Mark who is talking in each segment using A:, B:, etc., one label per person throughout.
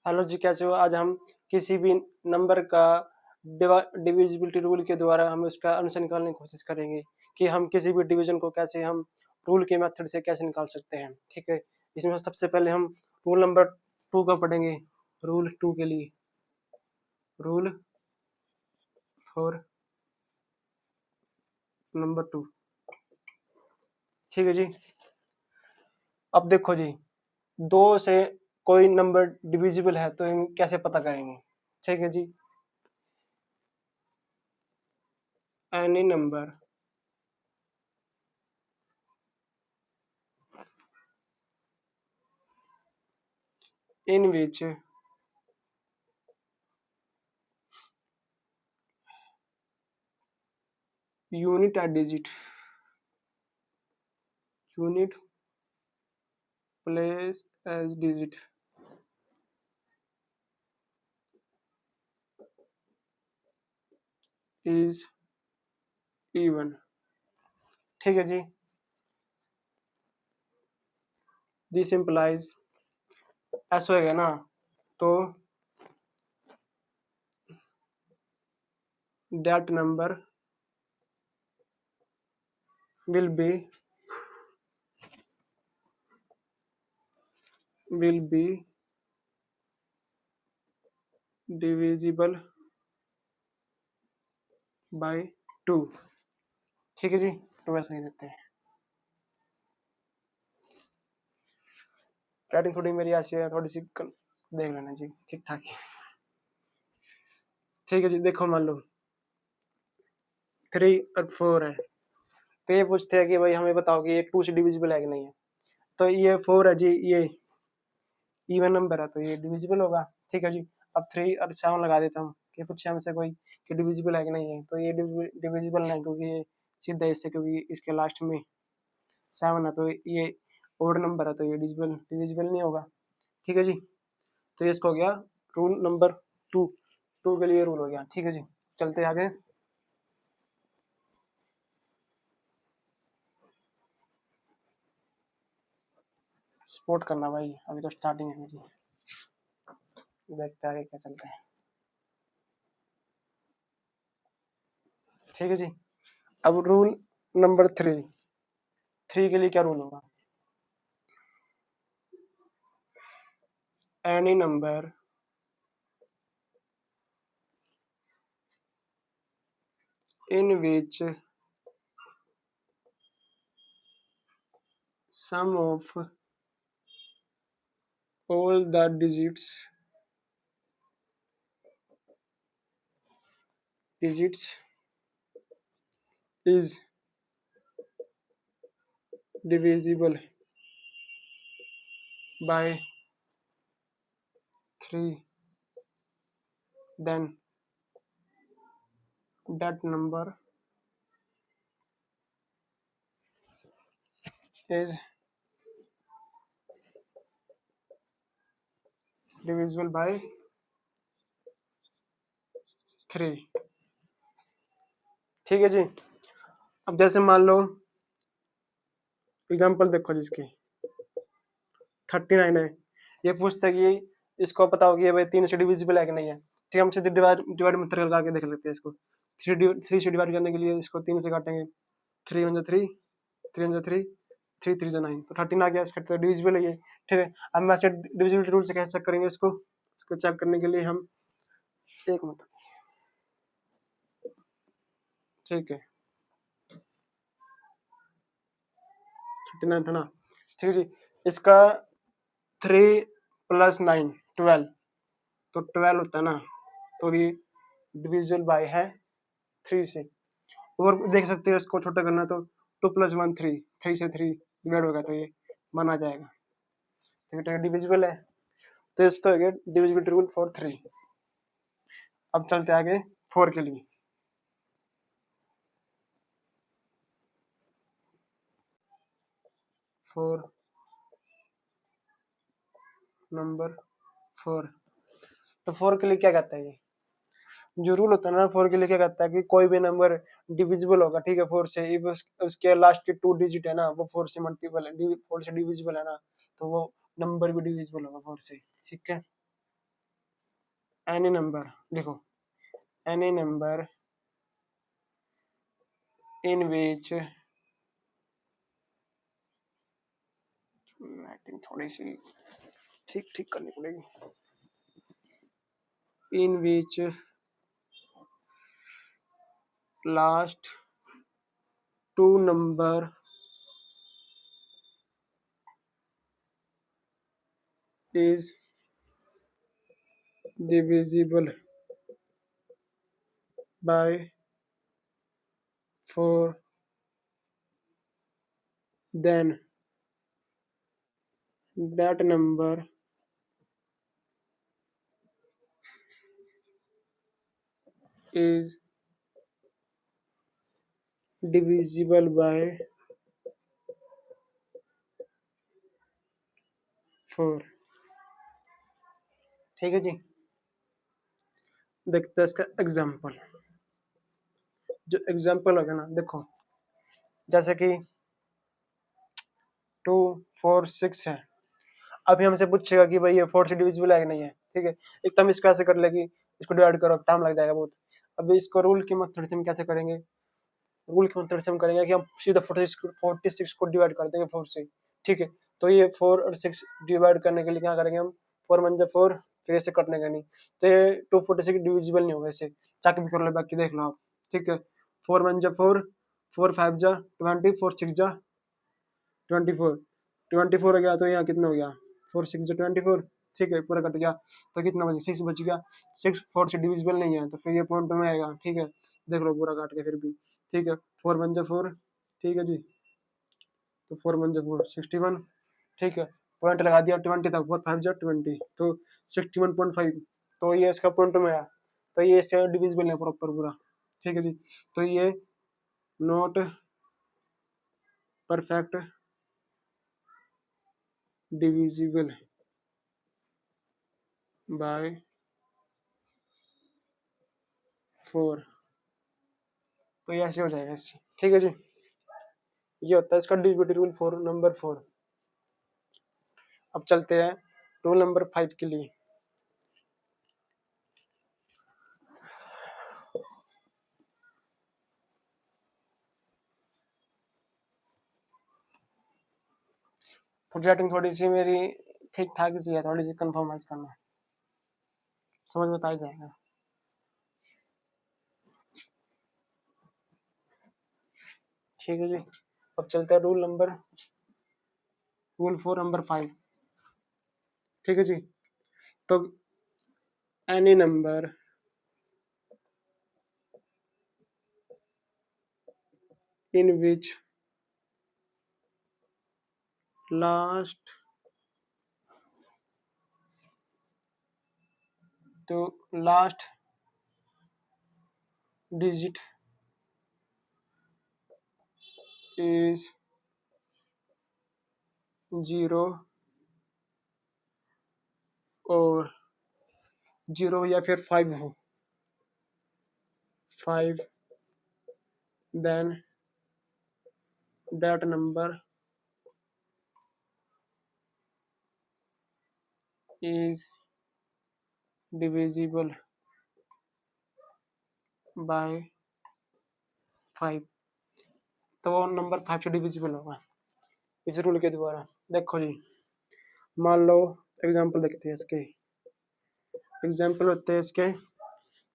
A: Hello जी, कैसे हो? आज हम किसी भी नंबर का डिविजिबिलिटी रूल के द्वारा हम उसका आंसर निकालने की कोशिश करेंगे कि हम किसी भी डिवीजन को कैसे हम रूल के मेथड से कैसे निकाल सकते हैं। ठीक है, इसमें सबसे पहले हम रूल नंबर 2 का पढ़ेंगे। रूल 2 के लिए रूल फॉर नंबर 2। ठीक है जी। अब देखो जी, दो से कोई नंबर डिविजिबल है तो हम कैसे पता करेंगे? ठीक है जी। Any number in which unit place as digit is even। ठीक है जी। दिस इम्प्लाइज ऐसा होगा ना, तो that number will be divisible by 2। ठीक है जी, तो वैसे ही देते हैं। राइटिंग थोड़ी मेरी ऐसी है, थोड़ी सी देख लेना जी, ठीक ठाक है। ठीक है जी, देखो मान लो 3 और 4 है, तो ये पूछते हैं कि भाई हमें बताओ कि ये 2 से डिविजिबल है कि नहीं है। तो ये 4 है जी, ये इवन नंबर है तो ये डिविजिबल होगा। ठीक है जी। अब 3 और 7 लगा देता हूँ कि पूछे हमसे कोई कि डिविजिबल है कि नहीं है, तो ये डिविजिबल नहीं, क्योंकि ये सीधा इससे, क्योंकि इसके लास्ट में 7 है तो ये ओड नंबर है तो ये डिविजिबल नहीं होगा। ठीक है जी। तो ये इसको हो गया रूल नंबर 2। 2 के लिए रूल हो गया। ठीक है जी, चलते आगे। सपोर्ट करना भाई, अभी तो स्टार्टिंग है मेरी, देखते आगे क्या चलता है। ठीक है जी। अब रूल नंबर 3 के लिए क्या रूल होगा? Any number in which sum of all the digits is divisible by 3, then that number is divisible by 3। ठीक है जी। अब जैसे मान लो एग्जांपल देखो जिसकी 39 है, ये पूछता है कि इसको बताओ कि ये भाई 3 से डिविजिबल है कि नहीं है। ठीक है, हम सीधे डिवाइड मेथड लगा के देख लेते हैं इसको। 3 से डिवाइड करने के लिए इसको 3 से काटेंगे। 3 वन 3, 3 वन 3, 3 3 9, तो 13 आ गया। इसका तो डिविजिबल है ये। ठीक है, अब हम ऐसे डिविजिबिलिटी रूल से कैसे चेक करेंगे इसको चेक करने के लिए हम एक मिनट। ठीक है, 39 था ना। ठीक है जी। इसका 3 + 9 12, तो 12 होता है ना, तो ये डिविजिबल बाय है 3 से। और देख सकते हो इसको छोटा करना, तो 2 + 1 3, 3 से 3 डिवाइड होगा तो ये माना जाएगा। ठीक है, डिविजिबल है, तो इसका हो गया डिविजिबिलिटी रूल फॉर 3। अब चलते आगे 4 के लिए। 4 नंबर 4, तो 4 के लिए क्या कहता है ये जो रूल होता है ना, 4 के लिए क्या कहता है कि कोई भी नंबर डिविजिबल होगा। ठीक है, 4 से, if उसके लास्ट के 2 डिजिट है ना वो 4 से मल्टीपल है, 4 से डिविजिबल है ना, तो वो नंबर भी डिविजिबल होगा 4 से। ठीक है, एनी नंबर लिखो, एनी नंबर इन विच थोड़ी सी ठीक करनी पड़ेगी, in which last two number is divisible by 4, then that number is divisible by 4। ठीक है जी। देखते हैं इसका एग्जाम्पल। जो एग्जाम्पल होगा ना, देखो जैसे कि 2 4 6 है। अभी हमसे पूछेगा कि भाई ये 4 से डिविजिबल है कि नहीं है। ठीक है, एक तो हम इसको ऐसे कर लेगी, इसको डिवाइड करो, टाइम लग जाएगा बहुत। अभी इसको रूल की मेथड से हम कैसे करेंगे, रूल की मेथड से हम करेंगे कि हम सीधा 46 को डिवाइड कर देंगे 4 से। ठीक है, तो ये 4 और 6 डिवाइड करने के लिए क्या करेंगे हम, 4 1 4, फिर ऐसे कटने का नहीं, तो ये 246 डिविजिबल नहीं होगा। ऐसे चेक भी कर लो, बाकी देख लो आप। ठीक है, 4 1 4, 4 5 20, 4 6 24, 24 हो गया, तो यहाँ कितना हो गया, 4 6 24। ठीक है, पूरा कट गया, तो कितना बचा, 6 बच गया। 6 4 से डिविजिबल नहीं है, तो फिर ये पॉइंट में आएगा। ठीक है, देख लो पूरा काट के फिर भी। ठीक है, 4 1 4, ठीक है जी, तो 4 1 4 61। ठीक है, पॉइंट लगा दिया 20 तक, 4 5 20, तो 61.5, तो ये इसका पॉइंट में आया, तो ये इससे डिविजिबल है प्रॉपर पूरा। ठीक है जी, तो ये नॉट परफेक्ट डिविजिबल बाय 4, तो ये ऐसे हो जाएगा इससे। ठीक है जी, ये होता है इसका डिविजिबिलिटी रूल 4 नंबर 4। अब चलते हैं रूल नंबर 5 के लिए। थोड़ी राइटिंग थोड़ी सी मेरी ठीक ठाक सी है, थोड़ी सी कंफर्माइज करना, समझ में तो आ जाएगा। ठीक है जी, अब चलते हैं रूल 4 नंबर 5। ठीक है जी, तो any number in which last digit is 0 और 0 या फिर 5 हो, 5, then that number is divisible by 5, तो वो नंबर 5 से डिविजिबल होगा इस रूल के द्वारा। देखो जी, मान लो एग्जांपल देखते हैं इसके। एग्जांपल होते हैं इसके,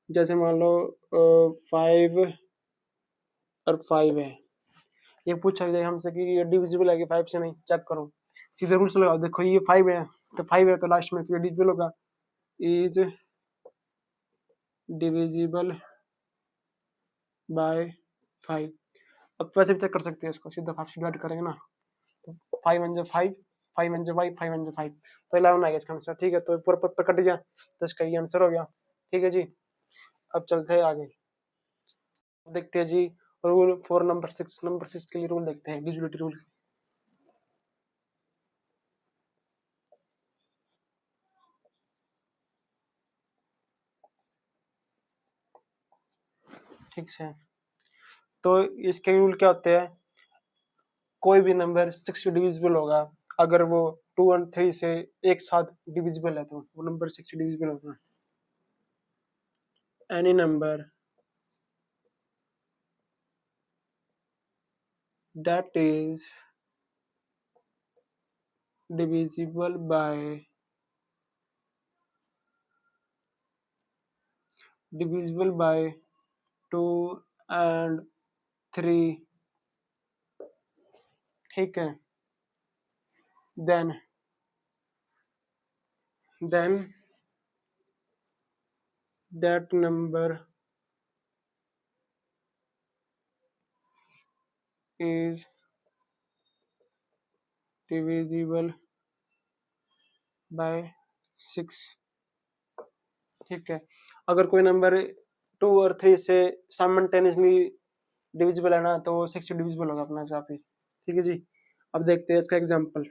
A: जैसे मान लो 5 और 5 है, ये पूछा जाए हमसे कि ये डिविजिबल है कि 5 से नहीं, चेक करो, सीधे रूल्स लगाओ। देखो ये 5 है, तो 5 है तो लास्ट में तो ये डिविजिबल होगा, इज डिविजिबल बाय 5। अब वैसे भी चेक कर सकते हैं इसको, सीधा 5 से डिवाइड करेंगे ना, तो 5 1 5, 5 1 5, 5 1 5, तो 11 आ गया इसका आंसर। ठीक है, तो पूरा पर कट गया, तो इसका ये आंसर हो गया। ठीक है जी, अब चलते हैं आगे, देखते हैं जी रूल 4 नंबर 6 के लिए रूल देखते हैं, डिविजिबिलिटी रूल। ठीक से, तो इसके रूल क्या होते हैं, कोई भी नंबर 6 से डिविजिबल होगा अगर वो 2 और 3 से एक साथ डिविजिबल है, तो वो नंबर 6 से डिविजिबल होगा। any number that is divisible by 2 and 3, ठीक है, then that number is divisible by 6, ठीक है। अगर कोई नंबर 2 और 3 से साइमल्टेनियसली डिविजिबल है ना, तो 6 डिविजिबल होगा अपने हिसाब से, ठीक है जी। अब देखते हैं इसका एग्जांपल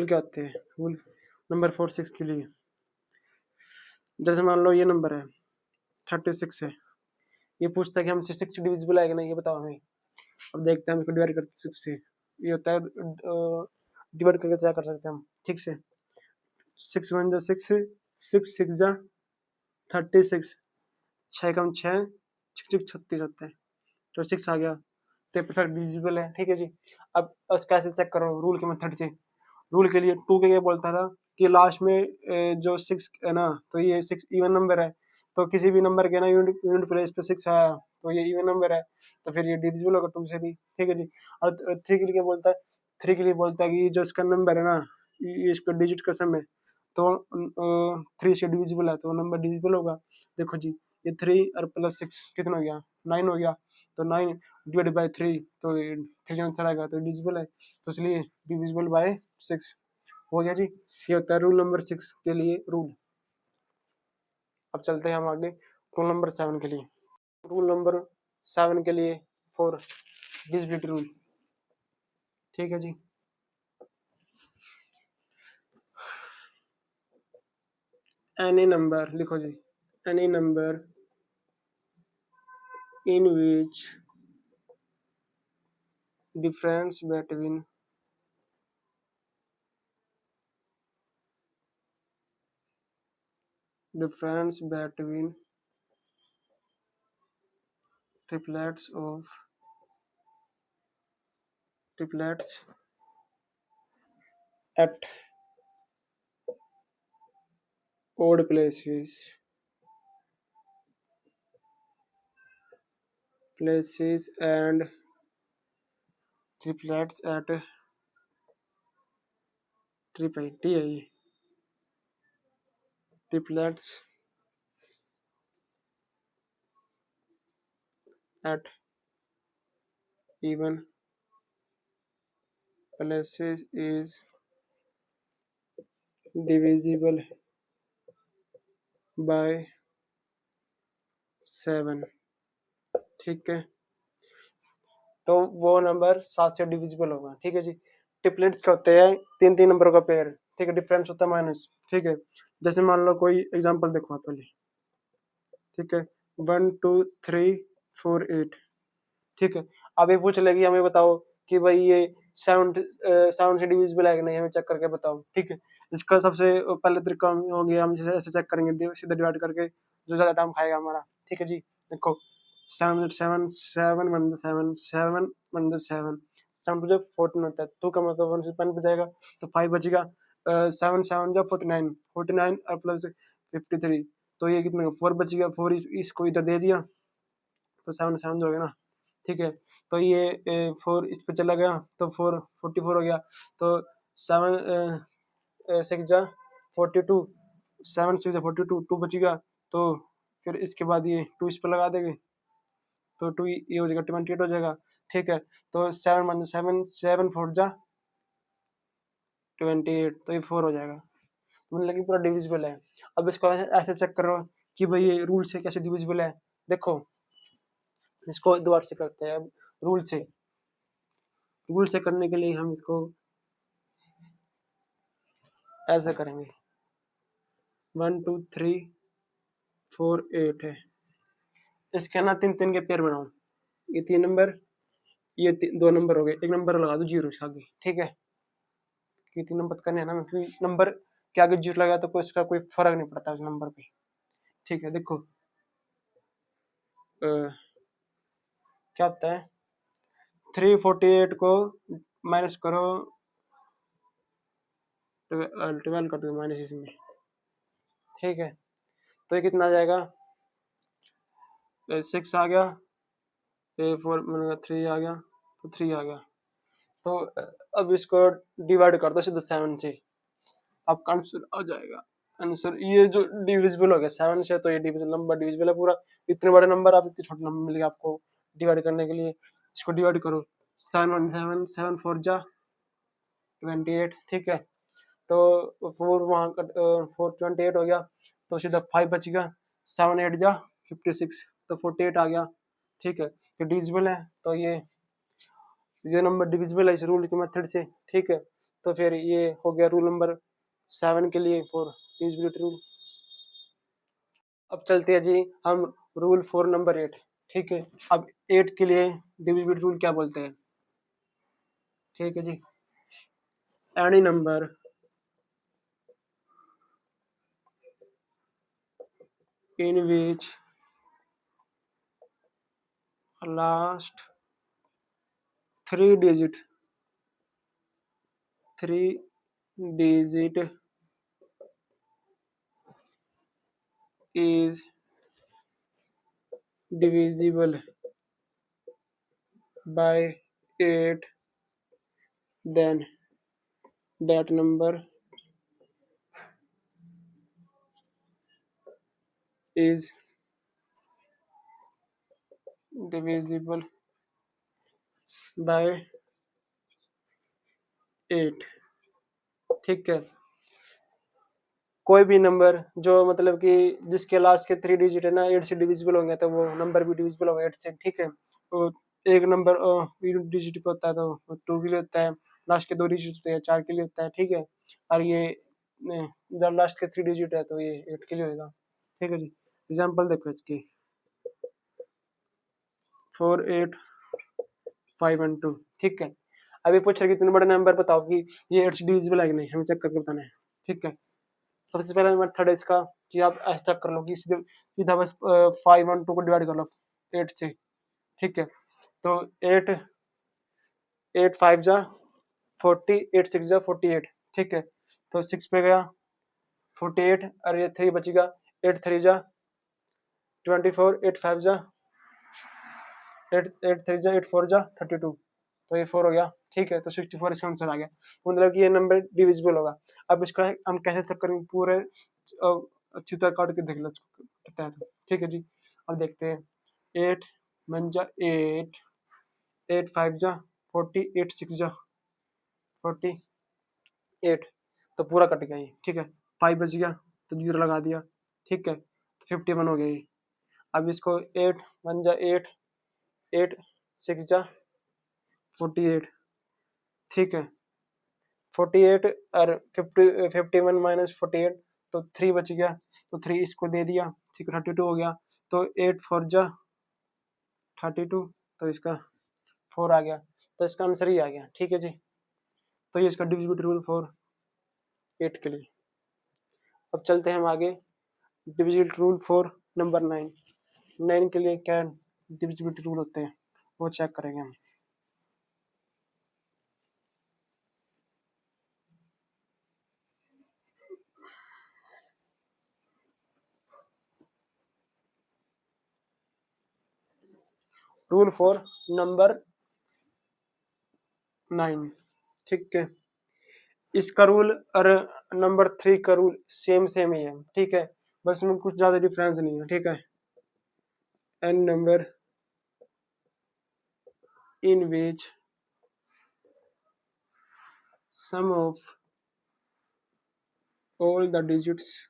A: क्या होते हैं रूल नंबर 4 6 के लिए। जैसे मान लो ये नंबर है 36 है, ये पूछता है कि हम 6 डिविजिबल है कि नहीं, ये बताओ हमें। अब देखते हैं हम इसको डिवाइड करते हैं 6 से। ये होता है डिवाइड करके क्या कर सकते हैं हम, ठीक से। 6 1 जा 6, 6 6 जा 36, 6 कम 6, 6 36 होता है, तो 6 आ गया, तो परफेक्ट डिविजिबल है, ठीक है जी। अब बस कैसे चेक करो, रूल के मेथड से। रूल के लिए 2 के ये बोलता था कि लास्ट में जो 6 है ना, तो ये 6 इवन नंबर है, तो किसी भी नंबर के ना यूनिट प्लेस पे 6 आया तो ये इवन नंबर है, तो फिर ये डिविजिबल होगा 2 से भी, ठीक है जी। और 3 के लिए बोलता है, 3 के लिए बोलता है कि जो इसका नंबर है ना, ये इसका डिजिट का सम है, तो 3 से डिविजिबल है तो नंबर डिविजिबल होगा। देखो जी, ये 3 और प्लस 6 कितना हो गया, 9 हो गया, तो 9 डिवाइड बाय 3, तो 3 आंसर आएगा, तो डिविजिबल है, तो इसलिए डिविजिबल बाय 6 हो गया जी। ये होता है रूल नंबर 6 के लिए रूल। अब चलते हैं हम आगे रूल नंबर 7 के लिए। रूल नंबर 7 के लिए 4 डिविजिबिलिटी रूल, ठीक है जी। एनी नंबर लिखो जी, any number in which difference between triplets at odd places and triplets at triplets at even places is divisible by 7, ठीक है। तो वो नंबर 7 से डिविजिबल होगा, ठीक है जी। ट्रिपलेट्स क्या होते हैं, 3 नंबरों का पेयर, ठीक है, डिफरेंस होता है माइनस, ठीक है। जैसे मान लो कोई एग्जांपल देखो आप पहले, ठीक है, 1 2 3 4 8, ठीक है। अब ये पूछ लेगी हमें बताओ कि भाई ये 7 से डिविजिबल है कि नहीं, हमें चेक करके बताओ, ठीक है। इसका सबसे पहले तरीका हो गया, हम ऐसे चेक करेंगे सीधा डिवाइड करके, जो ज्यादा टाइम खाएगा हमारा, ठीक है जी। देखो 7 7 7 1 7 7 1 7 7 टू 14 होता है, 2 का मतलब 1 से 5 बचेगा, तो 5 बचेगा। 7 7 जा 49, 49 और प्लस 53, तो ये कितना 4 बच गया, 4 इसको इधर दे दिया, तो 7 7 हो गया ना, ठीक है। तो ये 4 इस पे चला गया, तो 44 हो गया, तो 7 6 जा 42, 7 6 जा 42, 2 बचेगा, तो फिर इसके बाद ये 2 इस पे लगा देंगे, तो 2 ये हो जाएगा 28 हो जाएगा, ठीक है। तो 7 माइनस 7 7 4 जा 28, तो ये 4 हो जाएगा, मतलब कि पूरा डिविजिबल है। अब इसको ऐसे चेक करो कि भाई ये रूल से कैसे डिविजिबल है। देखो इसको दोबारा से करते हैं। अब रूल से करने के लिए हम इसको ऐसे करेंगे, 1 2 3 4 8 है, इसके ना 3 के पेयर बनाओ, ये 3 नंबर, ये 2 नंबर हो गए, एक नंबर लगा दो जीरो इसके आगे, ठीक है। ये 3 नंबर करने है ना, क्योंकि नंबर के आगे जीरो लगा तो कोई इसका कोई फर्क नहीं पड़ता उस नंबर पे, ठीक है, देखो क्या होता है, 348 को माइनस करो, 12 कर दो माइनस इसमें, ठीक है, तो ये कितना आ जाएगा, 6 आ गया, 4 3 आ गया, तो 3 आ गया। तो अब इसको डिवाइड कर दो सीधे 7 से, आपका आंसर आ जाएगा। आंसर ये जो डिविजिबल हो गया 7 से, तो ये डिविजिबल नंबर डिविजिबल है पूरा। इतने बड़े नंबर आप इतने छोटे नंबर मिल गए आपको डिवाइड करने के लिए, इसको डिवाइड करो, 7 7 4 जा 28, ठीक है, तो 4 वहाँ 4 28 हो गया, तो सीधा 5 बच गया, 7 8 जा 56, तो 48 आ गया, ठीक है, तो डिविजिबल है, तो ये नंबर डिविजिबल है इस रूल के मेथड से, ठीक है, तो फिर ये हो गया रूल नंबर 7 के लिए फॉर डिविजिबिलिटी रूल। अब चलते हैं जी हम रूल फॉर नंबर 8, ठीक है, अब 8 के लिए डिविजिबिलिटी रूल क्या बोलते हैं, ठीक है जी, any number in which last 3 digit is divisible by 8, then that number is divisible by 8, ठीक है, कोई भी नंबर जो मतलब कि जिसके लास्ट के 3 डिजिट है ना 8 से डिविजिबल होंगे, तो वो नंबर भी डिविजिबल होगा 8 से, ठीक है, तो एक नंबर डिजिट पे होता है तो 2 के लिए होता है, लास्ट के 2 डिजिट होते हैं 4 के लिए होता है, ठीक है, और ये जब लास्ट के 3 डिजिट है तो ये 8 के लिए होगा, ठीक है जी। एग्जांपल देखो इसकी 4 8 5 1 2, ठीक है, अभी पूछ रहे कितने बड़े नंबर बताओ कि ये 8 से डिविजिबल है कि नहीं, हमें चेक करके बताना है, ठीक है, सबसे पहला मेथड है इसका कि आप ऐसा कर लो कि सीधे सीधा बस 5 और 2 को डिवाइड कर लो 8 से, ठीक है, तो 8 8 5 जा 40, 8 6 जा 48, ठीक है, तो 6 पे गया 48 और ये 3 बचेगा, 8 3 जा 24, 8 5 जा 8 8 3 जा 8 4 जा 32, तो ये 4 हो गया, ठीक है, तो 64 इसका आंसर आ गया, तो मतलब कि ये नंबर डिविजिबल होगा। अब इसका हम कैसे चेक करेंगे, पूरे अच्छी तरह काट के देख लो कितना है, तो ठीक है जी, अब देखते हैं 8 1 जा 8, 8 5 जा 40, 8 6 जा 48, तो पूरा कट गया ये, ठीक है, 5 बच गया तो 0 लगा दिया, ठीक है, तो 51 हो गया ये। अब इसको 8 1 जा 8, 8 6 जा 48, ठीक है, 48 और 51 माइनस 48, तो 3 बच गया, तो 3 इसको दे दिया, ठीक है, 32 हो गया, तो 8 4 जा 32, तो इसका 4 आ गया, तो इसका आंसर ही आ गया, ठीक है जी, तो ये इसका डिविजिबिलिटी रूल फॉर 8 के लिए। अब चलते हैं हम आगे, डिविजिबिलिटी रूल फॉर नंबर 9, 9 के लिए क्या डिविजिबिलिटी रूल होते हैं वो चेक करेंगे हम। रूल फॉर नंबर 9, ठीक है, इसका रूल और नंबर 3 का रूल सेम सेम ही है, ठीक है, बस में कुछ ज्यादा डिफरेंस नहीं है, ठीक है, an number in which sum of all the digits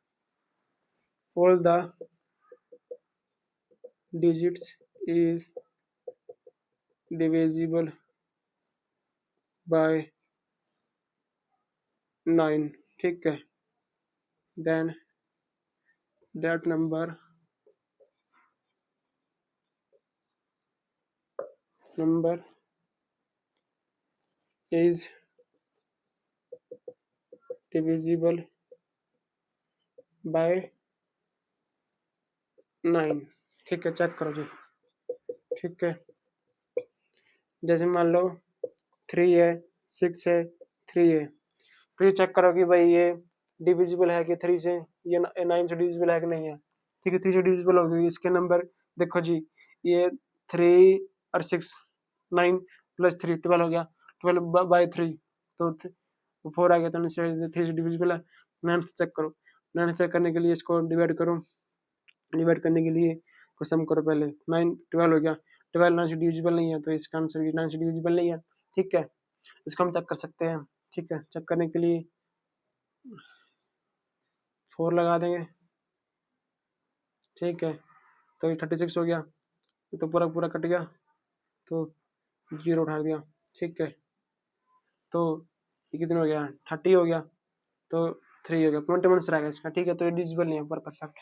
A: is divisible by 9, ठीक है, then that number is divisible by 9। ठीक है, चेक करो जी। ठीक है, जैसे मान लो 3 है, 6 है, 3 है, तो ये चेक करो कि भाई ये डिविजिबल है कि 3 से, ये 9 से डिविजिबल है कि नहीं है। ठीक है, 3 से डिविजिबल हो गई। इसके नंबर देखो जी, ये 3 और 6, 9 प्लस 3 12 हो गया, 12/3, तो 4 आ गया, तो 3 से डिविजिबल है। 9 से चेक करो, 9 से चेक करने के लिए इसको डिवाइड करो, डिवाइड करने के लिए को सम करो पहले। 9 12 हो गया, 12 9 से डिविजिबल नहीं है, तो इसका आंसर भी 9 से डिविजिबल नहीं है। ठीक है, इसको हम चेक कर सकते हैं। ठीक है, चेक करने के लिए 4 लगा देंगे। ठीक है, तो ये 36 हो गया, तो पूरा पूरा कट गया, तो 0 उठा दिया। ठीक है, तो ये कितना हो गया, 30 हो गया, तो 3 हो गया, 21 रहेगा इसका। ठीक है, तो ये डिविजिबल नहीं है, पर परफेक्ट।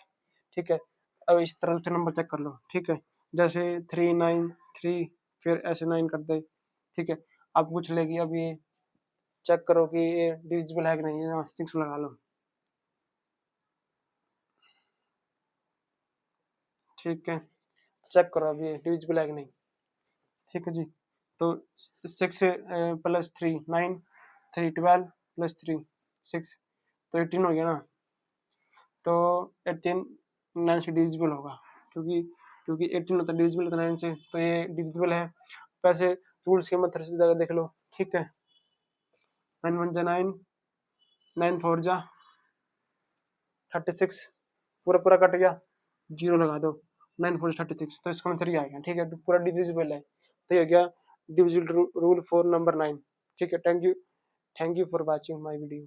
A: ठीक है, अब इस तरह से नंबर चेक कर लो। ठीक है, जैसे 3 9 3, फिर ऐसे 9 कर दे। ठीक है, अब पूछ लेगी, अब ये चेक करो कि ये डिविजिबल है कि नहीं है, 6 लगा लो। ठीक है, चेक करो अब ये डिविजिबल है कि नहीं। ठीक है जी, तो 6 प्लस 3 9, 3 12 प्लस 3 6, तो 18 हो गया ना। तो 18 9 से डिविजिबल होगा, क्योंकि क्योंकि 18 होता है डिविजिबल होता है 9 से, तो ये डिविजिबल है। वैसे रूल्स के मेथड से देख लो। ठीक है, 9 1 जा 9, 9 4 जा 36, पूरा पूरा कट गया, 0 लगा दो, 9 4 36, तो इसका आंसर ये आएगा। ठीक है, तो पूरा डिविजिबल है, तो ये हो गया डिविजिबल रूल फॉर नंबर 9। ठीक है, thank you for watching my video.